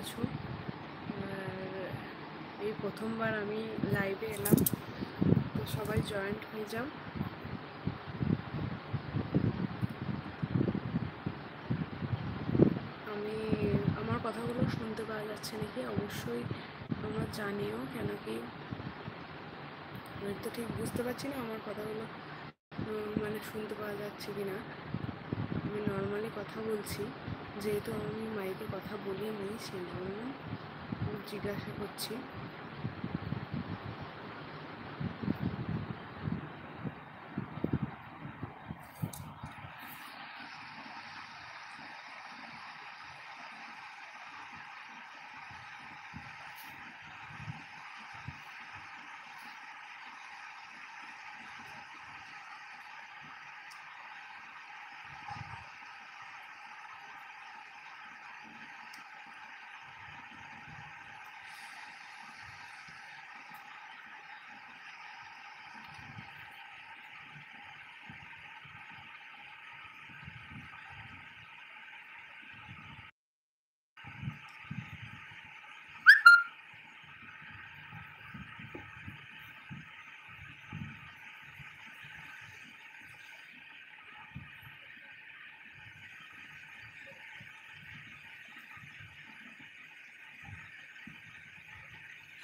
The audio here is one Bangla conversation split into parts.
আছো? আর এই প্রথমবার আমি লাইভে এলাম, তো সবাই জয়েন্ট হয়ে যাও। আমার কথাগুলো শুনতে পাওয়া যাচ্ছে নাকি অবশ্যই তোমরা জানিও, কেন কি আমি তো ঠিক বুঝতে পারছি না আমার কথাগুলো মানে শুনতে পাওয়া যাচ্ছে কি না। আমি নর্মালি কথা বলছি, যেহেতু আমি মাইকে কথা বলিনি সেই জন্য জিজ্ঞাসা করছি।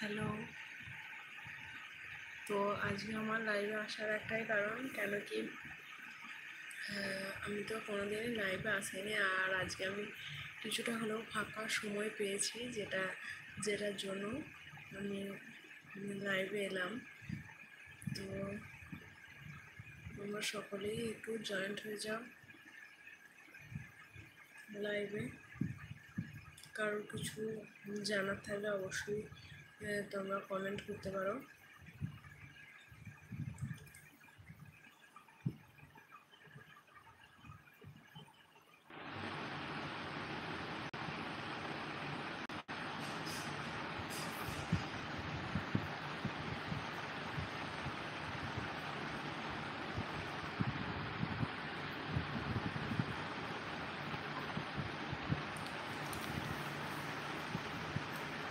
হ্যালো, তো আজকে আমার লাইভে আসার একটাই কারণ, কেন কি আমি তো কোনোদিনই লাইভে আসিনি, আর আজকে আমি কিছুটা হলেও ফাঁকা সময় পেয়েছি, যেটার জন্য আমি লাইভে এলাম। তো তোমরা সকলেই একটু জয়েন্ট হয়ে যাও লাইভে। কারোর কিছু জানার থাকলে অবশ্যই তোমরা কমেন্ট করতে পারো।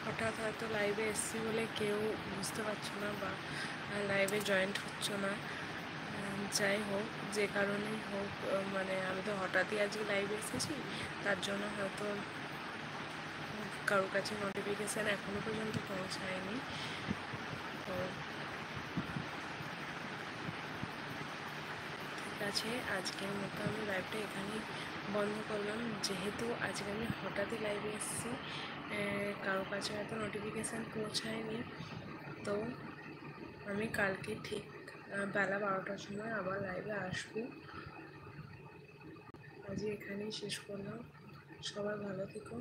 হঠাৎ হয়তো লাইভে এসছি বলে কেউ বুঝতে পারছো না বা লাইভে জয়েন্ট হচ্ছ না। যাই হোক, যে কারণেই হোক, মানে আমি তো হঠাৎই আজকে লাইভে এসেছি, তার জন্য হয়তো কারোর কাছে নোটিফিকেশান এখনও পর্যন্ত পৌঁছায়নি। তো ঠিক আছে, আজকের মতো আমি লাইভটা এখানেই বন্ধ করলাম, যেহেতু আজকে আমি হঠাৎই লাইভে এসেছি, কারোর কাছে হয়তো নোটিফিকেশান পৌঁছায়নি। তো আমি কালকে ঠিক বেলা 12টার সময় আবার লাইভে আসবো। আজকে এখানেই শেষ করলাম। সবাই ভালো থেকো।